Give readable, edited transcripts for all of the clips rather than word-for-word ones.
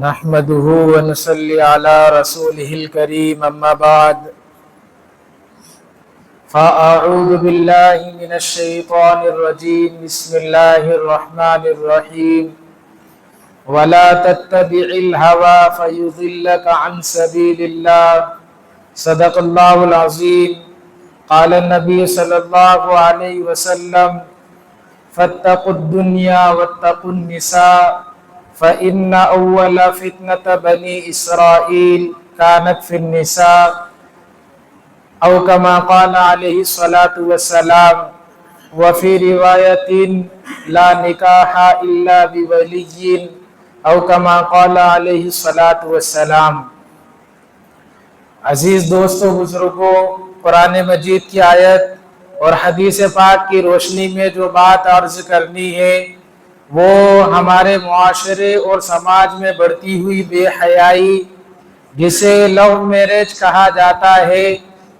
نحمده ونصلي على رسوله الكريم أما بعد فأعوذ بالله من الشيطان الرجيم بسم الله الرحمن الرحيم ولا تتبع الهوى فيضلك عن سبيل الله صدق الله العظيم قال النبي صلى الله عليه وسلم فاتقوا الدنيا واتقوا النساء فإن أول فتنة بني إسرائيل كانت في النساء أو كما قال عليه الصلاة والسلام وفي رواية لا نكاح إلا بولي أو كما قال عليه الصلاة والسلام۔ عزیز دوستو بزرگوں، قرآن مجید کی آیت اور حدیث پاک کی روشنی میں جو بات عرض کرنی ہے وہ ہمارے معاشرے اور سماج میں بڑھتی ہوئی بے حیائی، جسے لو میرج کہا جاتا ہے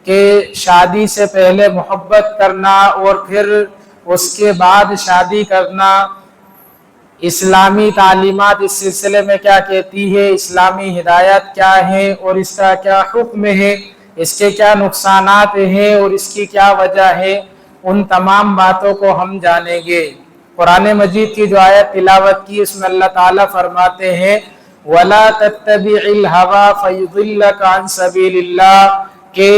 کہ شادی سے پہلے محبت کرنا اور پھر اس کے بعد شادی کرنا، اسلامی تعلیمات اس سلسلے میں کیا کہتی ہے، اسلامی ہدایت کیا ہے اور اس کا کیا حکم ہے، اس کے کیا نقصانات ہیں اور اس کی کیا وجہ ہے، ان تمام باتوں کو ہم جانیں گے۔ قرآن مجید کی جو آیت تلاوت کی اس میں اللہ تعالیٰ فرماتے ہیں وَلَا تَتَّبِعِ الْهَوَى فَيُضِلَّكَ عَنْ سَبِيلِ اللَّهِ، کہ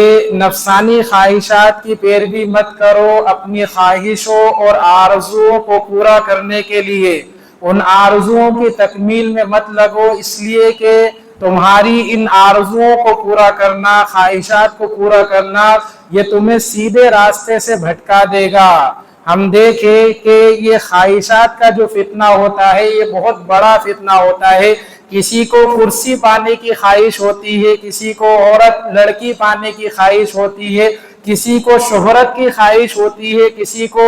نفسانی خواہشات کی پیروی مت کرو اپنی خواہشوں اور آرزوؤں کو پورا کرنے کے لیے، ان آرزوؤں کی تکمیل میں مت لگو، اس لیے کہ تمہاری ان آرزوؤں کو پورا کرنا، خواہشات کو پورا کرنا، یہ تمہیں سیدھے راستے سے بھٹکا دے گا۔ ہم دیکھیں کہ یہ خواہشات کا جو فتنہ ہوتا ہے یہ بہت بڑا فتنہ ہوتا ہے۔ کسی کو کرسی پانے کی خواہش ہوتی ہے، کسی کو عورت لڑکی پانے کی خواہش ہوتی ہے، کسی کو شہرت کی خواہش ہوتی ہے، کسی کو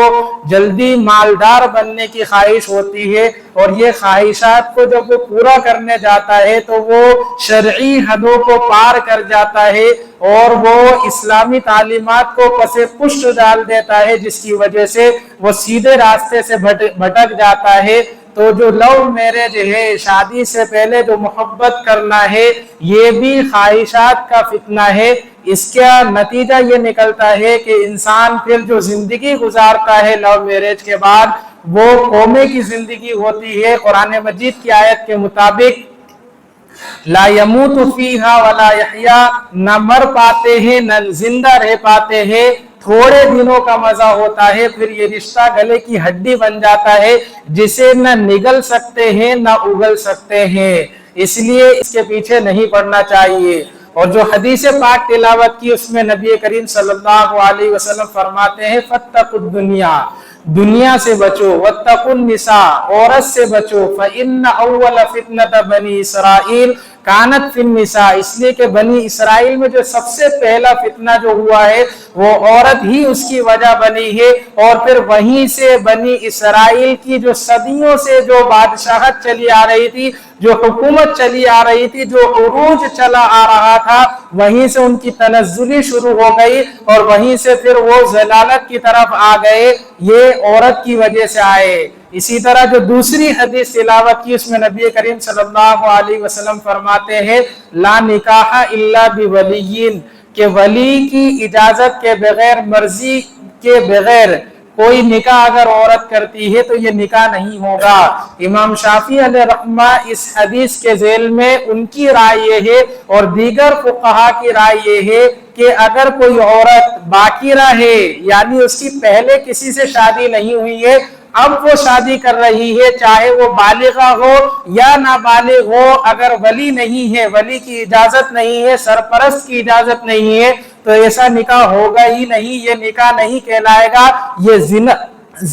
جلدی مالدار بننے کی خواہش ہوتی ہے، اور یہ خواہشات کو جب وہ پورا کرنے جاتا ہے تو وہ شرعی حدوں کو پار کر جاتا ہے اور وہ اسلامی تعلیمات کو پس پشت ڈال دیتا ہے، جس کی وجہ سے وہ سیدھے راستے سے بھٹک جاتا ہے۔ تو جو لو میرج ہے، شادی سے پہلے جو محبت کرنا ہے، یہ بھی خواہشات کا فتنہ ہے۔ اس کا نتیجہ یہ نکلتا ہے کہ انسان پھر جو زندگی گزارتا ہے لو میرج کے بعد وہ قومے کی زندگی ہوتی ہے۔ قرآن مجید کی آیت کے مطابق لا يموت فیہا ولا یحییٰ، نہ مر پاتے ہیں نہ زندہ رہ پاتے ہیں، تھوڑے دنوں کا مزہ ہوتا ہے پھر یہ رشتہ گلے کی ہڈی بن جاتا ہے جسے نہ نگل سکتے ہیں نہ اگل سکتے ہیں، اس لیے اس کے پیچھے نہیں پڑنا چاہیے۔ اور جو حدیث پاک تلاوت کی اس میں نبی کریم صلی اللہ علیہ وسلم فرماتے ہیں فَاتَّقُوا الدُّنْيَا، دنیا سے بچو، وَاتَّقُوا النِّسَاء، عورت سے بچو، فَإِنَّ أَوَّلَ فِتْنَةَ بَنِي إِسْرَائِيل كَانَتْ فِي النِّسَاء، اس لیے کہ بنی اسرائیل میں جو سب سے پہلا فتنہ جو ہوا ہے وہ عورت ہی اس کی وجہ بنی ہے، اور پھر وہیں سے بنی اسرائیل کی جو صدیوں سے جو بادشاہت چلی آ رہی تھی، جو حکومت چلی آ رہی تھی، جو عروج چلا آ رہا تھا، وہیں سے ان کی تنزلی شروع ہو گئی اور وہیں سے پھر وہ ضلالت کی طرف آ گئے، یہ عورت کی وجہ سے آئے۔ اسی طرح جو دوسری حدیث تلاوت کی اس میں نبی کریم صلی اللہ علیہ وسلم فرماتے ہیں لا نکاح الا بولی، کہ ولی کی اجازت کے بغیر، مرضی کے بغیر کوئی نکاح اگر عورت کرتی ہے تو یہ نکاح نہیں ہوگا۔ امام شافعی علیہ رحمہ اس حدیث کے ذیل میں ان کی رائے یہ ہے اور دیگر فقہا کی رائے یہ ہے کہ اگر کوئی عورت باکرہ ہے، یعنی اس کی پہلے کسی سے شادی نہیں ہوئی ہے، اب وہ شادی کر رہی ہے، چاہے وہ بالغہ ہو یا نابالغ ہو، اگر ولی نہیں ہے، ولی کی اجازت نہیں ہے، سرپرست کی اجازت نہیں ہے تو ایسا نکاح ہوگا ہی نہیں، یہ نکاح نہیں کہلائے گا، یہ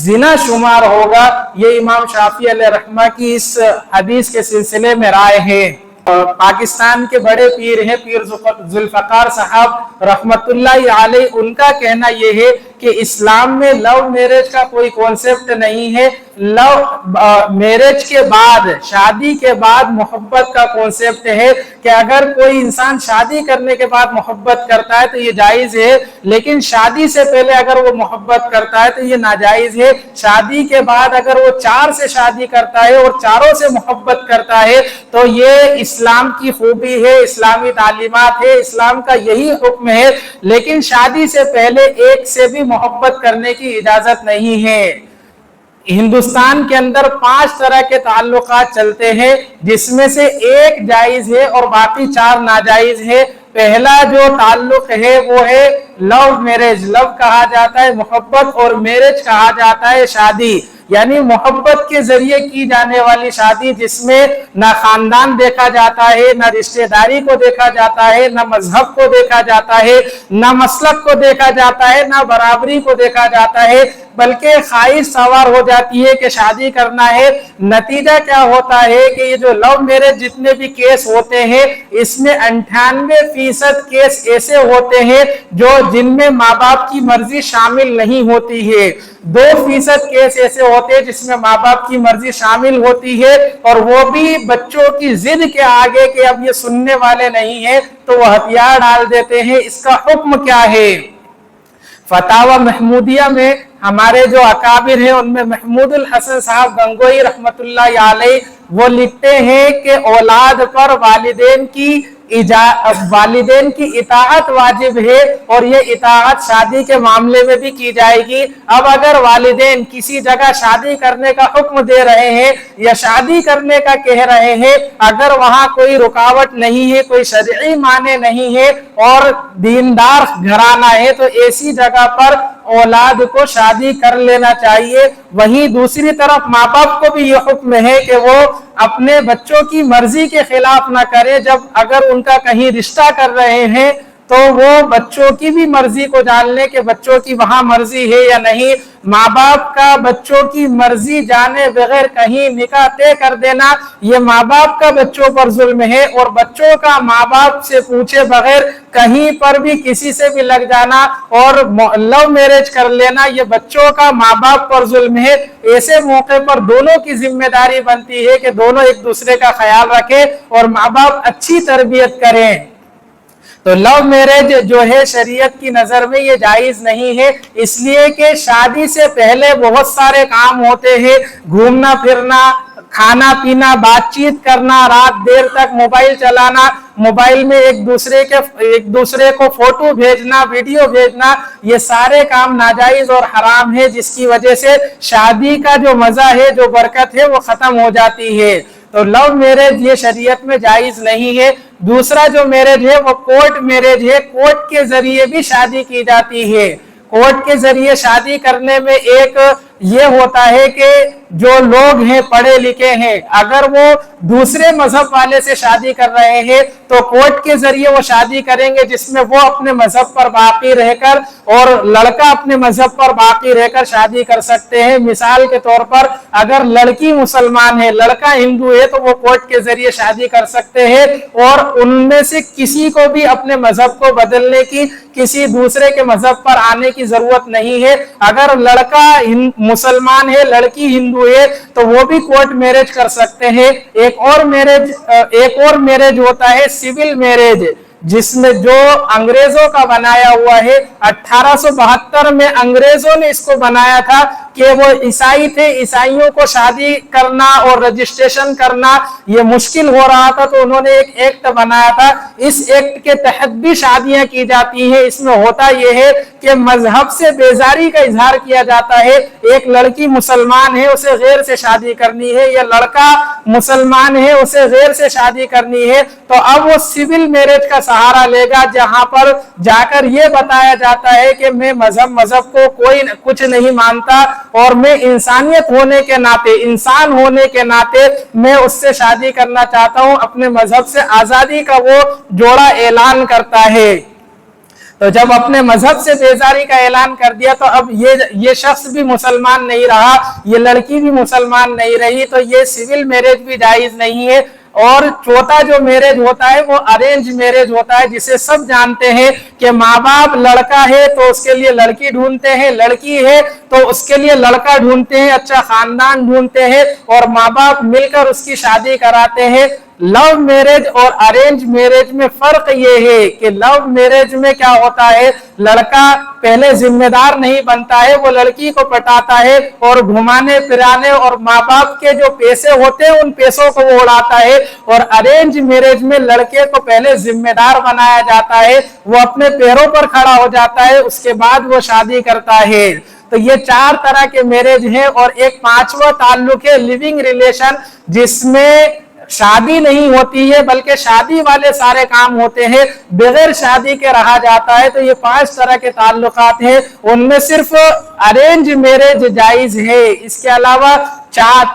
زنا شمار ہوگا۔ یہ امام شافعی علیہ رحمہ کی اس حدیث کے سلسلے میں رائے ہے۔ پاکستان کے بڑے پیر ہیں پیر ذوالفقار صاحب رحمت اللہ علیہ، ان کا کہنا یہ ہے کہ اسلام میں لو میرج کا کوئی کانسیپٹ نہیں ہے. لو میرج کے بعد، شادی کے بعد محبت کا کانسیپٹ ہے کہ اگر کوئی انسان شادی کرنے کے بعد محبت کرتا ہے تو یہ جائز ہے، لیکن شادی سے پہلے اگر وہ محبت کرتا ہے تو یہ ناجائز ہے. شادی کے بعد اگر وہ 4 سے شادی کرتا ہے اور چاروں سے محبت کرتا ہے تو یہ اسلام کی خوبی ہے، اسلامی تعلیمات ہے، اسلام کا یہی حکم ہے. لیکن شادی سے پہلے ایک سے بھی محبت کرنے کی اجازت نہیں ہے. ہندوستان کے اندر 5 طرح کے تعلقات چلتے ہیں، جس میں سے ایک جائز ہے اور باقی 4 ناجائز ہے. پہلا جو تعلق ہے وہ ہے لو میرج. لو کہا جاتا ہے محبت، اور میرج کہا جاتا ہے شادی، یعنی محبت کے ذریعے کی جانے والی شادی، جس میں نہ خاندان دیکھا جاتا ہے، نہ رشتہ داری کو دیکھا جاتا ہے، نہ مذہب کو دیکھا جاتا ہے، نہ مسلک کو دیکھا جاتا ہے، نہ برابری کو دیکھا جاتا ہے، بلکہ خواہش سوار ہو جاتی ہے کہ شادی کرنا ہے. نتیجہ کیا ہوتا ہے کہ یہ جو لو میرج جتنے بھی کیس ہوتے ہیں، اس میں 98% کیس ایسے ہوتے ہیں جن میں ماں باپ کی مرضی شامل نہیں ہوتی ہے. 2% کیس ایسے ہوتے ہیں جس میں ماں باپ کی مرضی شامل ہوتی ہے، اور وہ بھی بچوں کی ضد کے آگے کہ اب یہ سننے والے نہیں ہیں تو وہ ہتھیار ڈال دیتے ہیں. اس کا حکم کیا ہے؟ فتاوی محمودیہ میں ہمارے جو اکابر ہیں ان میں محمود الحسن صاحب گنگوئی رحمت اللہ علیہ وہ لکھتے ہیں کہ اولاد پر والدین کی اطاعت واجب ہے، اور یہ اطاعت شادی کے معاملے میں بھی کی جائے گی. اب اگر والدین کسی جگہ شادی کرنے کا حکم دے رہے ہیں یا شادی کرنے کا کہہ رہے ہیں، اگر وہاں کوئی رکاوٹ نہیں ہے، کوئی شرعی معنی نہیں ہے اور دیندار گھرانہ ہے، تو ایسی جگہ پر اولاد کو شادی کر لینا چاہیے. وہیں دوسری طرف ماں باپ کو بھی یہ حکم ہے کہ وہ اپنے بچوں کی مرضی کے خلاف نہ کرے. جب اگر ان کا کہیں رشتہ کر رہے ہیں تو وہ بچوں کی بھی مرضی کو جان لیں کہ بچوں کی وہاں مرضی ہے یا نہیں. ماں باپ کا بچوں کی مرضی جانے بغیر کہیں نکاح طے کر دینا یہ ماں باپ کا بچوں پر ظلم ہے، اور بچوں کا ماں باپ سے پوچھے بغیر کہیں پر بھی کسی سے بھی لگ جانا اور لو میرج کر لینا یہ بچوں کا ماں باپ پر ظلم ہے. ایسے موقع پر دونوں کی ذمہ داری بنتی ہے کہ دونوں ایک دوسرے کا خیال رکھیں اور ماں باپ اچھی تربیت کریں. تو لو میرج جو ہے شریعت کی نظر میں یہ جائز نہیں ہے، اس لیے کہ شادی سے پہلے بہت سارے کام ہوتے ہیں، گھومنا پھرنا، کھانا پینا، بات چیت کرنا، رات دیر تک موبائل چلانا، موبائل میں ایک دوسرے کو فوٹو بھیجنا، ویڈیو بھیجنا، یہ سارے کام ناجائز اور حرام ہے، جس کی وجہ سے شادی کا جو مزہ ہے، جو برکت ہے وہ ختم ہو جاتی ہے. تو لو میرج یہ شریعت میں جائز نہیں ہے. دوسرا جو میرج ہے وہ کورٹ میرج ہے. کورٹ کے ذریعے بھی شادی کی جاتی ہے. کورٹ کے ذریعے شادی کرنے میں ایک یہ ہوتا ہے کہ جو لوگ ہیں پڑھے لکھے ہیں، اگر وہ دوسرے مذہب والے سے شادی کر رہے ہیں تو کورٹ کے ذریعے وہ شادی کریں گے، جس میں وہ اپنے مذہب پر باقی رہ کر اور لڑکا اپنے مذہب پر باقی رہ کر شادی کر سکتے ہیں. مثال کے طور پر اگر لڑکی مسلمان ہے، لڑکا ہندو ہے، تو وہ کورٹ کے ذریعے شادی کر سکتے ہیں، اور ان میں سے کسی کو بھی اپنے مذہب کو بدلنے کی، کسی دوسرے کے مذہب پر آنے کی ضرورت نہیں ہے. اگر لڑکا مسلمان ہے، لڑکی ہندو ہے، تو وہ بھی کورٹ میرج کر سکتے ہیں. ایک اور میرج ہوتا ہے سول میرج، جس میں جو انگریزوں کا بنایا ہوا ہے. 1872 میں انگریزوں نے اس کو بنایا تھا کہ وہ عیسائی تھے، عیسائیوں کو شادی کرنا اور رجسٹریشن کرنا یہ مشکل ہو رہا تھا، تو انہوں نے ایک ایکٹ بنایا تھا. اس ایکٹ کے تحت بھی شادیاں کی جاتی ہیں. اس میں ہوتا یہ ہے کہ مذہب سے بیزاری کا اظہار کیا جاتا ہے. ایک لڑکی مسلمان ہے، اسے غیر سے شادی کرنی ہے، یا لڑکا مسلمان ہے، اسے غیر سے شادی کرنی ہے، تو اب وہ سول میرج کا سہارا لے گا، جہاں پر جا کر یہ بتایا جاتا ہے کہ میں مذہب کو کوئی کچھ نہیں مانتا، اور میں انسانیت ہونے کے ناطے، انسان ہونے کے ناطے میں اس سے شادی کرنا چاہتا ہوں. اپنے مذہب سے آزادی کا وہ جوڑا اعلان کرتا ہے. تو جب اپنے مذہب سے بیزاری کا اعلان کر دیا تو اب یہ شخص بھی مسلمان نہیں رہا، یہ لڑکی بھی مسلمان نہیں رہی، تو یہ سول میرج بھی جائز نہیں ہے. اور چوتھا جو میرج ہوتا ہے وہ ارینج میرج ہوتا ہے، جسے سب جانتے ہیں کہ माँ बाप लड़का है तो उसके लिए लड़की ढूंढते हैं, लड़की है तो उसके लिए लड़का ढूंढते हैं, अच्छा खानदान ढूंढते हैं और माँ बाप मिलकर उसकी शादी कराते हैं। लव मैरिज और अरेंज मैरिज में फर्क ये है कि लव मैरिज में क्या होता है, लड़का पहले जिम्मेदार नहीं बनता है, वो लड़की को पटाता है और घुमाने फिराने और माँ बाप के जो पैसे होते हैं उन पैसों को वो उड़ाता है। और अरेंज मैरिज में लड़के को पहले जिम्मेदार बनाया जाता है, वो अपने पैरों पर खड़ा हो जाता है, उसके बाद वो शादी करता है। तो ये 4 तरह के मैरिज हैं। और एक 5वां ताल्लुक है लिविंग रिलेशन, जिसमें शादी नहीं होती है बल्कि शादी वाले सारे काम होते हैं, बगैर शादी के रहा जाता है। तो ये 5 तरह के ताल्लुकात हैं, उनमें सिर्फ अरेंज मैरिज जायज है। इसके अलावा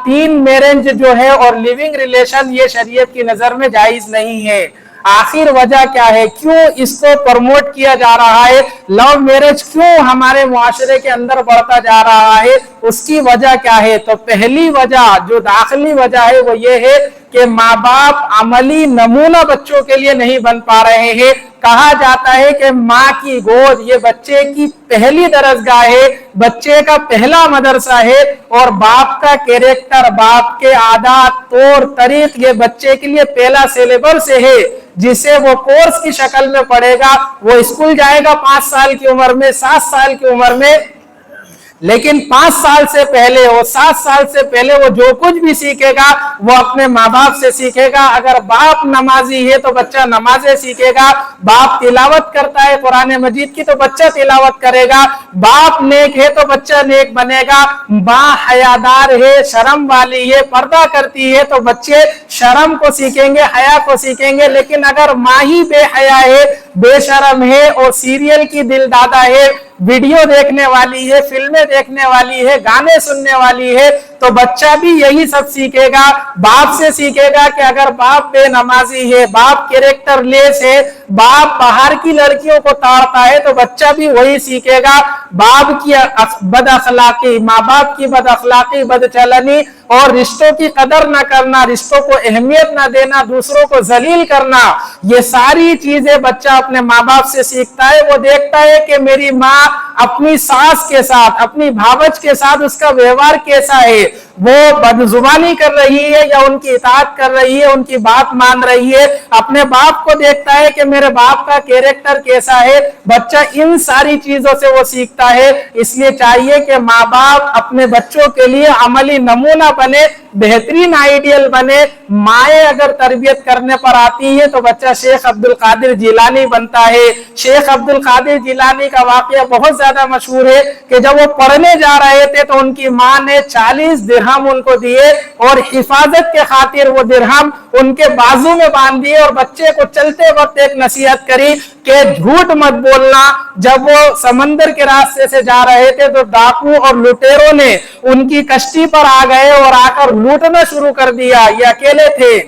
3 मैरिज जो है और लिविंग रिलेशन ये शरीयत की नजर में जायज नहीं है। आखिर वजह क्या है, क्यों इसको प्रमोट किया जा रहा है, लव मैरिज क्यों हमारे मुआशरे के अंदर बढ़ता जा रहा है, उसकी वजह क्या है? तो पहली वजह जो दाखिली वजह है वो ये है कि माँ बाप अमली नमूना बच्चों के लिए नहीं बन पा रहे हैं। कहा जाता है कि माँ की गोद ये बच्चे की पहली दरसगाह है, बच्चे का पहला मदरसा है और बाप का कैरेक्टर, बाप के आदत तौर तरीक ये बच्चे के लिए पहला सिलेबस है, जिसे वो कोर्स की शक्ल में पढ़ेगा। वो स्कूल जाएगा 5 साल की उम्र में, 7 साल की उम्र में, लेकिन 5 साल से पहले वो 7 साल से पहले वो जो कुछ भी सीखेगा वो अपने माँ बाप से सीखेगा। अगर बाप नमाजी है तो बच्चा नमाजें सीखेगा, बाप तिलावत करता है कुरान मजीद की तो बच्चा तिलावत करेगा, बाप नेक है तो बच्चा नेक बनेगा, माँ हयादार है, शर्म वाली है, पर्दा करती है तो बच्चे शर्म को सीखेंगे, हया को सीखेंगे। लेकिन अगर माँ ही बेहया है, बेशरम है और सीरियल की दिलदादा है, वीडियो देखने वाली है, फिल्में देखने वाली है, गाने सुनने वाली है, तो बच्चा भी यही सब सीखेगा। बाप से सीखेगा कि अगर बाप बेनमाजी है, बाप कैरेक्टर लेस है, बाप बाहर की लड़कियों को ताड़ता है तो बच्चा भी वही सीखेगा। बाप की बद अखलाकी, माँ बाप की बद अखलाकी, बदचलनी और रिश्तों की कदर न करना, रिश्तों को अहमियत न देना, दूसरों को जलील करना, ये सारी चीजें बच्चा अपने माँ बाप से सीखता है। वो देखता है कि मेरी माँ अपनी सास के साथ, अपनी भावज के साथ उसका व्यवहार कैसा है, वो बदजुबानी कर रही है या उनकी इताअत कर रही है, उनकी बात मान रही है। अपने बाप को देखता है कि मेरे बाप का कैरेक्टर कैसा है। बच्चा इन सारी चीजों से वो सीखता है। इसलिए चाहिए कि माँ बाप अपने बच्चों के लिए अमली नमूना बने, बेहतरीन आइडियल बने। माएँ अगर तरबियत करने पर आती है तो बच्चा शेख अब्दुल कादिर जिलानी बनता है। शेख अब्दुल कादिर जिलानी का वाकया बहुत ज्यादा मशहूर है कि जब वो पढ़ने जा रहे थे तो उनकी माँ ने 40 दिरहम उनको दिए और हिफाजत के खातिर वो दिरहम उनके बाजू में बांध दिए और बच्चे को चलते वक्त एक नसीहत करी कि झूठ मत बोलना। जब वो समंदर के रास्ते से जा रहे थे तो डाकू और लुटेरों ने उनकी कश्ती पर आ गए और आकर लूटना शुरू कर दिया। ये अकेले थे।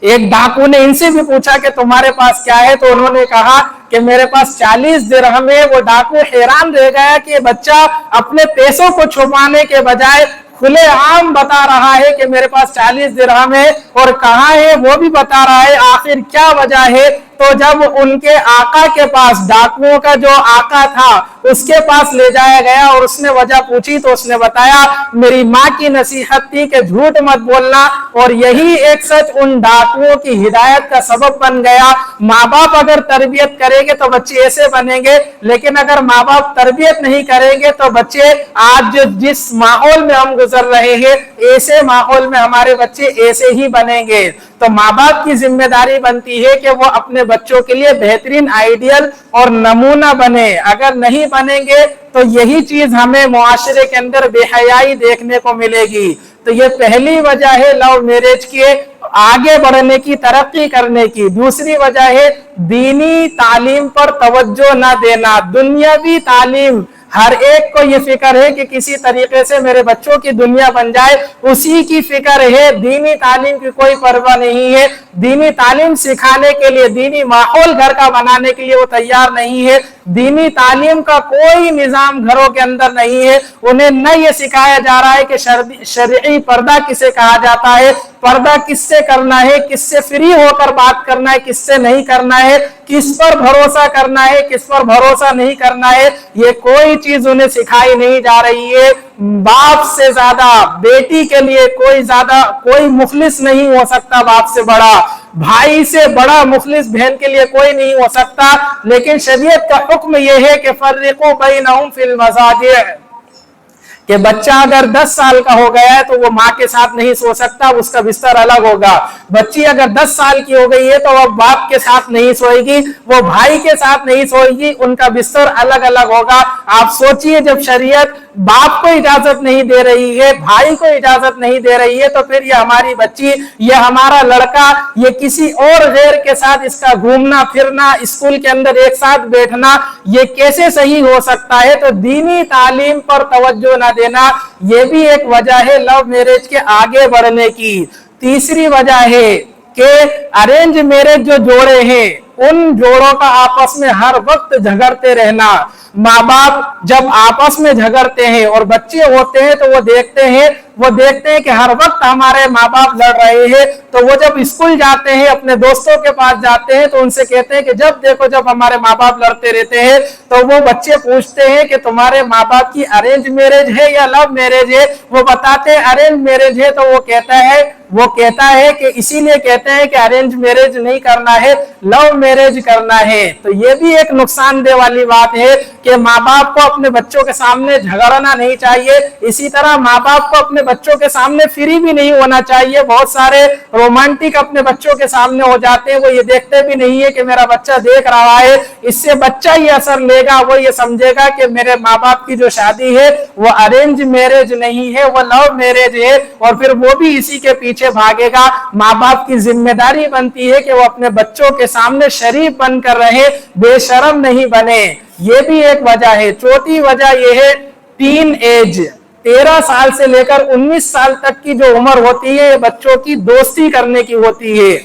एक डाकू ने इनसे भी पूछा कि तुम्हारे पास क्या है, तो उन्होंने कहा कि मेरे पास 40 दिरहम है। वो डाकू हैरान रह गया कि बच्चा अपने पैसों को छुपाने के बजाय खुले आम बता रहा है कि मेरे पास 40 दिरहम है, और कहाँ है वो भी बता रहा है। आखिर क्या वजह है? तो जब उनके आका के पास, डाकुओं का जो आका था उसके पास ले जाया गया और उसने वजह पूछी तो उसने बताया मेरी माँ की नसीहत थी कि झूठ मत बोलना, और यही एक सच उन डाकुओं की हिदायत का सबब बन गया। माँ बाप अगर तरबियत करेंगे तो बच्चे ऐसे बनेंगे, लेकिन अगर माँ बाप तरबियत नहीं करेंगे तो बच्चे आज जिस माहौल में हम गुजर रहे हैं ऐसे माहौल में हमारे बच्चे ऐसे ही बनेंगे। तो माँ बाप की जिम्मेदारी बनती है कि वो अपने बच्चों के लिए बेहतरीन आइडियल और नमूना बने। अगर नहीं बनेंगे तो यही चीज हमें मुआशरे के अंदर बेहयाई देखने को मिलेगी। तो ये पहली वजह है लव मैरिज के आगे बढ़ने की, तरक्की करने की। दूसरी वजह है दीनी तालीम पर तवज्जो न देना। दुनियावी तालीम, हर एक को ये फिक्र है कि किसी तरीके से मेरे बच्चों की दुनिया बन जाए, उसी की फिक्र है। दीनी तालीम की कोई परवाह नहीं है। दीनी तालीम सिखाने के लिए, दीनी माहौल घर का बनाने के लिए वो तैयार नहीं है। दीनी तालीम का कोई निजाम घरों के अंदर नहीं है। उन्हें न ये सिखाया जा रहा है कि शरई पर्दा किसे कहा जाता है, पर्दा किससे करना है, किससे फ्री होकर बात करना है, किससे नहीं करना है, किस पर भरोसा करना है, किस पर भरोसा नहीं करना है, ये कोई चीज उन्हें सिखाई नहीं जा रही है। बाप से ज्यादा बेटी के लिए कोई मुखलिस नहीं हो सकता, बाप से बड़ा, भाई से बड़ा मुखलिस बहन के लिए कोई नहीं हो सकता। लेकिन शरीयत का हुक्म यह है कि फर्रिकू बैनहुम फिल मज़ाजिअ, कि बच्चा अगर 10 साल का हो गया है तो वो माँ के साथ नहीं सो सकता, उसका बिस्तर अलग होगा। बच्ची अगर 10 साल की हो गई है तो वो बाप के साथ नहीं सोएगी, वो भाई के साथ नहीं सोएगी, उनका बिस्तर अलग अलग होगा। आप सोचिए, जब शरीयत बाप को इजाजत नहीं दे रही है, भाई को इजाजत नहीं दे रही है, तो फिर ये हमारी बच्ची, ये हमारा लड़का, ये किसी और गैर के साथ इसका घूमना फिरना, स्कूल के अंदर एक साथ बैठना, ये कैसे सही हो सकता है? तो दीनी तालीम पर तवज्जो ना देना, ये भी एक वजह है लव मैरिज के आगे बढ़ने की। तीसरी वजह है कि अरेंज मैरिज जो जोड़े हैं, उन जोड़ों का आपस में हर वक्त झगड़ते रहना। माँ बाप जब आपस में झगड़ते हैं और बच्चे होते हैं तो वो देखते हैं कि हर वक्त हमारे माँ बाप लड़ रहे हैं, तो वो जब स्कूल जाते हैं, अपने दोस्तों के पास जाते हैं, तो उनसे कहते हैं कि जब देखो जब हमारे माँ बाप लड़ते रहते हैं, तो वो बच्चे पूछते हैं कि तुम्हारे माँ बाप की अरेंज मैरिज है या लव मैरिज है? वो बताते हैं अरेंज मैरिज है। तो वो कहता है कि इसीलिए कहते हैं कि अरेंज मैरिज नहीं करना है, लव मैरिज करना है। तो ये भी एक नुकसानदेह वाली बात है कि माँ बाप को अपने बच्चों के सामने झगड़ना नहीं चाहिए। इसी तरह माँ बाप को अपने बच्चों के सामने फ्री भी नहीं होना चाहिए। बहुत सारे रोमांटिक अपने बच्चों के सामने हो जाते हैं, वो ये देखते भी नहीं है कि मेरा बच्चा देख रहा है, इससे बच्चा ये असर लेगा, वो ये समझेगा कि मेरे माँ बाप की जो शादी है वो अरेंज मैरिज नहीं है, वो लव मैरिज है, और फिर वो भी इसी के पीछे भागेगा। माँ बाप की जिम्मेदारी बनती है कि वो अपने बच्चों के सामने शरीफ बनकर रहे, बेशरम नहीं बने। ये भी एक वजह है। चौथी वजह यह है टीन एज, 13 साल से लेकर 19 साल तक की जो उम्र होती है, बच्चों की दोस्ती करने की होती है।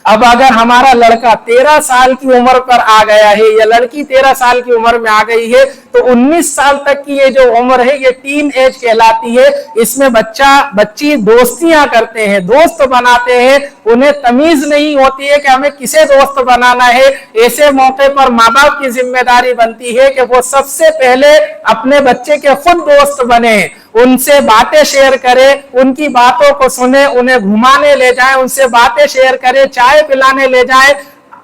अब अगर हमारा लड़का 13 साल की उम्र पर आ गया है या लड़की 13 साल की उम्र में आ गई है, तो 19 साल तक की ये जो उम्र है ये टीन एज कहलाती है। इसमें बच्ची दोस्तियां करते हैं, दोस्त बनाते हैं, उन्हें तमीज नहीं होती है कि हमें किसे दोस्त बनाना है। ऐसे मौके पर माँ बाप की जिम्मेदारी बनती है कि वो सबसे पहले अपने बच्चे के खुद दोस्त बने, उनसे बातें शेयर करें, उनकी बातों को सुने, उन्हें घुमाने ले जाएं, उनसे बातें शेयर करें, चाय पिलाने ले जाएं।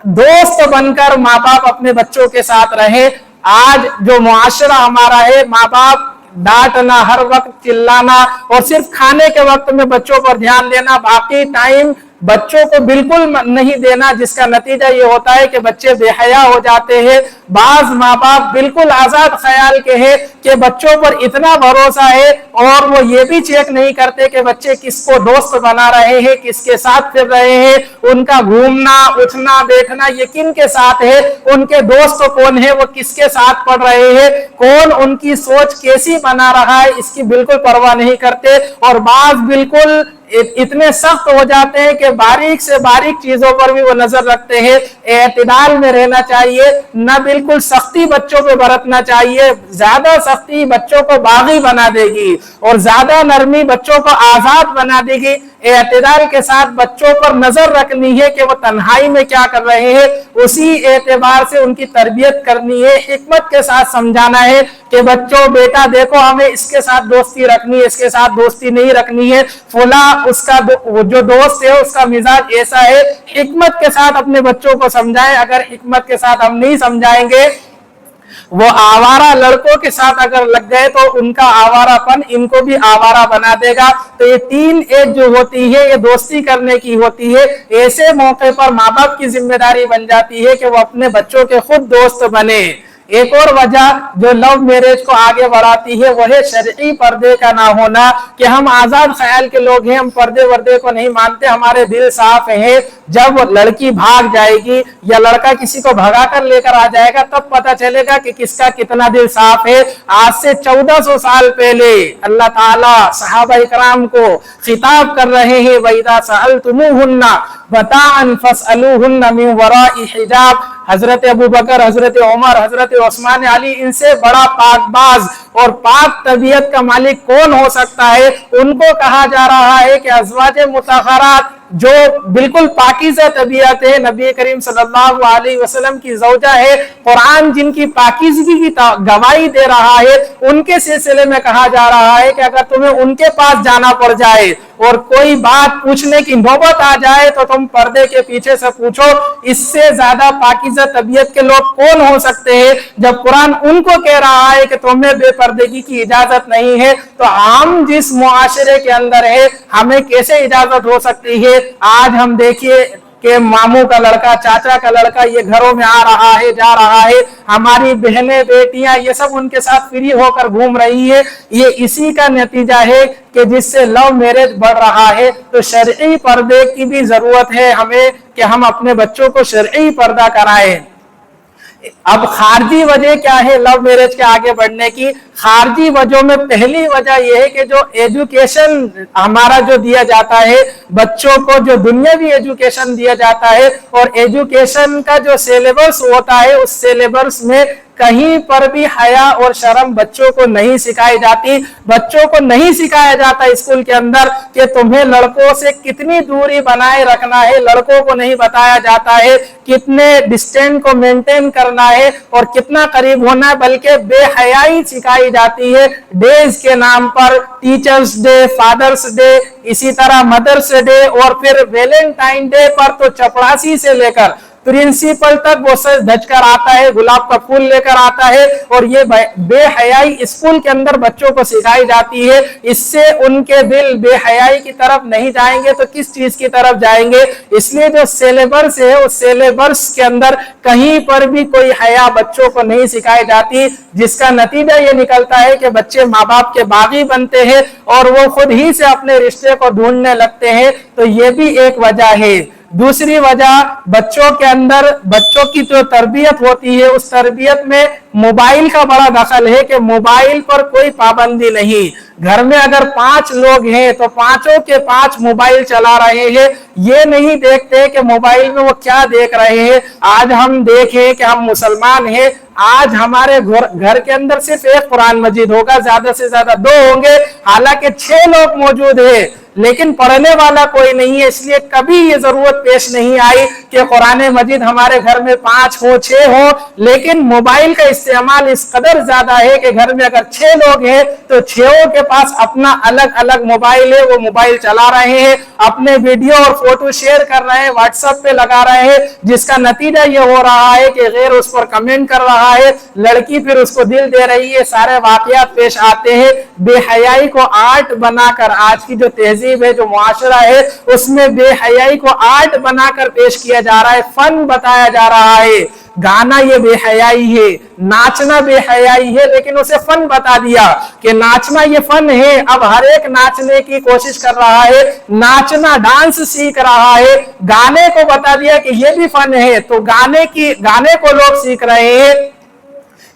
दोस्त बनकर माँ बाप अपने बच्चों के साथ रहे। आज जो मुआशरा हमारा है, माँ बाप डांटना, हर वक्त चिल्लाना और सिर्फ खाने के वक्त में बच्चों पर ध्यान देना, बाकी टाइम बच्चों को बिल्कुल नहीं देना, जिसका नतीजा ये होता है कि बच्चे बेहया हो जाते हैं। बाज माँ बाप बिल्कुल आजाद ख्याल के हैं कि बच्चों पर इतना भरोसा है और वो ये भी चेक नहीं करते कि बच्चे किसको दोस्त बना रहे हैं, किसके साथ फिर रहे हैं, उनका घूमना उठना बैठना ये किन के साथ है, उनके दोस्त कौन है, वो किसके साथ पढ़ रहे हैं, कौन उनकी सोच कैसी बना रहा है, इसकी बिल्कुल परवाह नहीं करते। और बाज बिल्कुल इतने सख्त हो जाते हैं कि बारीक से बारीक चीजों पर भी वो नजर रखते हैं। एतदाल में रहना चाहिए, न बिल्कुल सख्ती बच्चों पे बरतना चाहिए। ज्यादा सख्ती बच्चों को बागी बना देगी और ज्यादा नरमी बच्चों को आजाद बना देगी। एतदाल के साथ बच्चों पर नजर रखनी है कि वो तन्हाई में क्या कर रहे हैं, उसी एतबार से उनकी तरबियत करनी है। हिकमत के साथ समझाना है कि बच्चों बेटा देखो, हमें इसके साथ दोस्ती रखनी है, इसके साथ दोस्ती नहीं रखनी है, फुला उसका जो दोस्त है उसका मिजाज ऐसा है। हिकमत के साथ अपने बच्चों को समझाएं। अगर हिकमत के साथ हम नहीं समझाएंगे, वो आवारा लड़कों के साथ अगर लग गए तो उनका आवारापन इनको भी आवारा बना देगा। तो ये टीन एज जो होती है ये दोस्ती करने की होती है। ऐसे मौके पर माँ बाप की जिम्मेदारी बन जाती है कि वो अपने बच्चों के खुद दोस्त बने। एक और वजह जो लव मैरिज को आगे बढ़ाती है वो है शरई पर्दे का ना होना, कि हम आजाद ख्याल के लोग हैं, हम पर्दे वर्दे को नहीं मानते, हमारे दिल साफ है, جب लड़की भाग जाएगी या लड़का किसी को भगा कर लेकर आ जाएगा तब पता चलेगा कि किसका कितना दिल साफ है। आज से 1400 साल पहले अल्लाह ताला सहाबा इकराम को खिताब कर रहे हैं, वइदा सअलतुमुहुन्ना बताअन फसअलूहुन्ना मिन वराइ हिजाब। हजरत अबू बकर, हजरत उमर, हजरत उस्मान अली, इनसे बड़ा पाकबाज और पाक तबीयत का मालिक कौन हो सकता है? उनको कहा जा रहा है कि अज़वाज मुतहहरात जो बिल्कुल पाकीज़ा तबीयत है, नबी करीम सल्लल्लाहु अलैहि वसल्लम की ज़ौजा है, कुरान जिनकी पाकीज़गी की गवाही दे रहा है, उनके सिलसिले में कहा जा रहा है कि अगर तुम्हें उनके पास जाना पड़ जाए और कोई बात पूछने की नौबत आ जाए तो तुम पर्दे के पीछे से पूछो। इससे ज्यादा पाकीज़ा तबीयत के लोग कौन हो सकते हैं? जब कुरान उनको कह रहा है कि तुम्हें बेपर्दगी की इजाजत नहीं है, तो हम जिस मुआशरे के अंदर है हमें कैसे इजाजत हो सकती है? आज हम देखिए कि मामू का लड़का, चाचा का लड़का ये घरों में आ रहा है, जा रहा है, हमारी बहनें, बेटियां ये सब उनके साथ फ्री होकर घूम रही है। ये इसी का नतीजा है कि जिससे लव मैरिज बढ़ रहा है। तो शरई पर्दे की भी जरूरत है हमें कि हम अपने बच्चों को शरई पर्दा कराएं। अब खारजी वजह क्या है लव मैरिज के आगे बढ़ने की? खारजी वजह में पहली वजह यह है कि जो एजुकेशन हमारा जो दिया जाता है बच्चों को, जो दुनियावी एजुकेशन दिया जाता है, और एजुकेशन का जो सिलेबस होता है उस सिलेबस में कहीं पर भी हया और शर्म बच्चों को नहीं सिखाई जाती। बच्चों को नहीं सिखाया जाता स्कूल के अंदर कि तुम्हें लड़कों से कितनी दूरी बनाए रखना है। लड़कों को नहीं बताया जाता है कितने डिस्टेंस को मेंटेन करना है और कितना करीब होना है, बल्कि बेहयाई सिखाई जाती है। डेज के नाम पर टीचर्स डे, फादर्स डे, इसी तरह मदर्स डे, और फिर वैलेंटाइन डे पर तो चपरासी से लेकर प्रिंसिपल तक वो सज धज कर आता है, गुलाब का फूल लेकर आता है, और ये बेहयाई स्कूल के अंदर बच्चों को सिखाई जाती है। इससे उनके दिल बेहयाई की तरफ नहीं जाएंगे तो किस चीज की तरफ जाएंगे? इसलिए जो सिलेबस है उस सिलेबस के अंदर कहीं पर भी कोई हया बच्चों को नहीं सिखाई जाती, जिसका नतीजा ये निकलता है कि बच्चे माँ बाप के बागी बनते हैं और वो खुद ही से अपने रिश्ते को ढूंढने लगते हैं। तो ये भी एक वजह है। दूसरी वजह, बच्चों के अंदर बच्चों की जो तरबियत होती है उस तरबियत में मोबाइल का बड़ा दखल है कि मोबाइल पर कोई पाबंदी नहीं। घर में अगर 5 लोग हैं तो 5 के 5 मोबाइल चला रहे हैं, ये नहीं देखते कि मोबाइल में वो क्या देख रहे हैं। आज हम देखें कि हम मुसलमान हैं, आज हमारे घर के अंदर सिर्फ एक कुरान मजीद होगा, ज्यादा से ज्यादा 2 होंगे, हालांकि 6 लोग मौजूद हैं लेकिन पढ़ने वाला कोई नहीं है। इसलिए कभी ये जरूरत पेश नहीं आई कि कुरान मजीद हमारे घर में 5 हो, 6 हो, लेकिन मोबाइल का इस्तेमाल इस कदर ज्यादा है कि घर में अगर 6 लोग हैं तो 6 के पास अपना अलग अलग मोबाइल है, वो मोबाइल चला रहे हैं, अपने वीडियो और फोटो शेयर कर रहे हैं, व्हाट्सएप पे लगा रहे हैं, जिसका नतीजा ये हो रहा है कि गैर उस पर कमेंट कर रहा है, लड़की फिर उसको दिल दे रही है, सारे वाकयात पेश आते हैं। बेहयाई को आर्ट बनाकर, आज की जो तहजीब है, जो मुआशरा है, उसमें बेहयाई को आर्ट बनाकर पेश किया जा रहा है, फन बताया जा रहा है। गाना ये बेहयाई है, नाचना बेहयाई है, लेकिन उसे फन बता दिया कि नाचना ये फन है। अब हर एक नाचने की कोशिश कर रहा है, नाचना डांस सीख रहा है, गाने को बता दिया कि ये भी फन है, तो गाने को लोग सीख रहे हैं।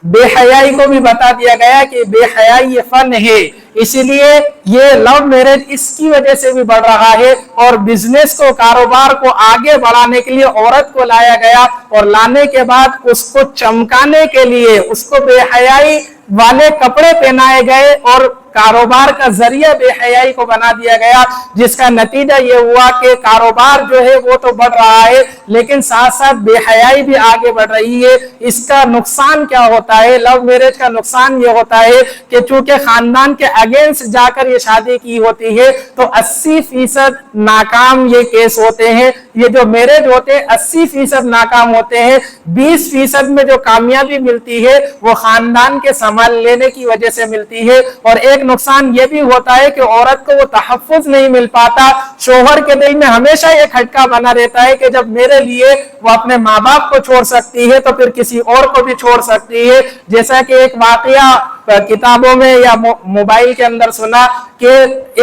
बेहयाई को भी बता दिया गया कि बेहयाई ये फन है। इसीलिए ये लव मैरिज इसकी वजह से भी बढ़ रहा है, और बिजनेस को, कारोबार को आगे बढ़ाने के लिए औरत को लाया गया, और लाने के बाद उसको चमकाने के लिए उसको बेहयाई वाले कपड़े पहनाए गए और कारोबार का जरिया बेहयाई को बना दिया गया, जिसका नतीजा ये हुआ कि कारोबार जो है वो तो बढ़ रहा है लेकिन साथ साथ बेहयाई भी आगे बढ़ रही है। इसका नुकसान क्या होता है? लव मैरिज का नुकसान ये होता है कि चूंकि खानदान के अगेंस्ट जाकर ये शादी की होती है तो 80% नाकाम ये केस होते हैं। ये जो मैरिज होते हैं 80% नाकाम होते हैं। 20% में जो कामयाबी मिलती है वो खानदान के संभाल लेने की वजह से मिलती है। और एक नुकसान ये भी होता है कि औरत को वो तहफ्फुज नहीं मिल पाता। शोहर के दिल में हमेशा ये खटका बना रहता है कि जब मेरे लिए वो अपने माँ बाप को छोड़ सकती है तो फिर किसी और को भी छोड़ सकती है। जैसा कि एक वाकया किताबों में या मोबाइल के अंदर सुना कि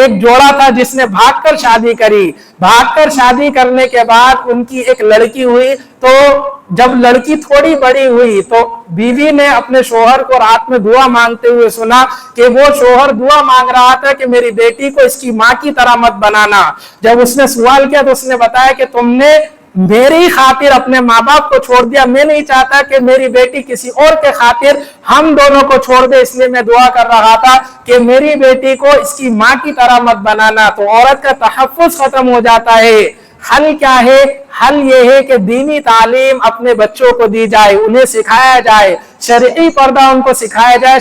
एक जोड़ा था जिसने भागकर शादी करी। भागकर शादी करने के बाद उनकी एक लड़की हुई, तो जब लड़की थोड़ी बड़ी हुई तो बीवी ने अपने शोहर को रात में दुआ मांगते हुए सुना कि वो शोहर दुआ मांग रहा था कि मेरी बेटी को इसकी माँ की तरह मत बनाना। जब उसने सवाल किया तो उसने बताया कि तुमने मेरी खातिर अपने माँ बाप को छोड़ दिया, मैं नहीं चाहता कि मेरी बेटी किसी और के खातिर हम दोनों को छोड़ दे, इसलिए मैं दुआ कर रहा था कि मेरी बेटी को इसकी माँ की तरह मत बनाना। तो औरत का तहफ़्फ़ुज़ खत्म हो जाता है। हल क्या है? हल ये है कि दीनी तालीम अपने बच्चों को दी जाए, उन्हें सिखाया जाए, शरई पर्दा उनको सिखाया जाए,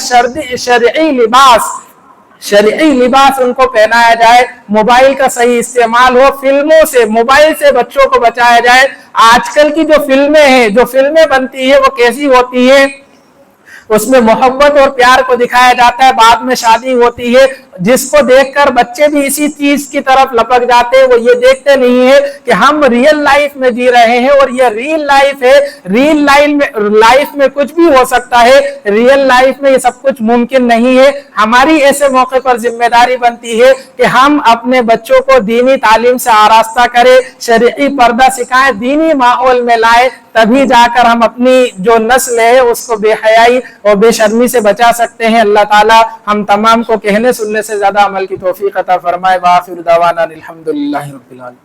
शरई लिबास उनको पहनाया जाए, मोबाइल का सही इस्तेमाल हो, फिल्मों से, मोबाइल से बच्चों को बचाया जाए। आजकल की जो फिल्में हैं, जो फिल्में बनती है वो कैसी होती है? उसमें मोहब्बत और प्यार को दिखाया जाता है, बाद में शादी होती है, जिसको देखकर बच्चे भी इसी चीज की तरफ लपक जाते हैं। वो ये देखते नहीं है कि हम रियल लाइफ में जी रहे हैं और ये रियल लाइफ है। रियल लाइफ में कुछ भी हो सकता है, रियल लाइफ में ये सब कुछ मुमकिन नहीं है। हमारी ऐसे मौके पर जिम्मेदारी बनती है कि हम अपने बच्चों को दीनी तालीम से आरास्ता करें, शरई पर्दा सिखाएं, दीनी माहौल में लाए, तभी जाकर हम अपनी जो नस्ल है उसको बेहयाई और बेशर्मी से बचा सकते हैं। अल्लाह ताला हम तमाम को कहने सुनने से ज्यादा अमल की तौफीक अता फरमाए। व आखिर दावाना अनिल हम्दुलिल्लाहि रब्बिल आलमीन।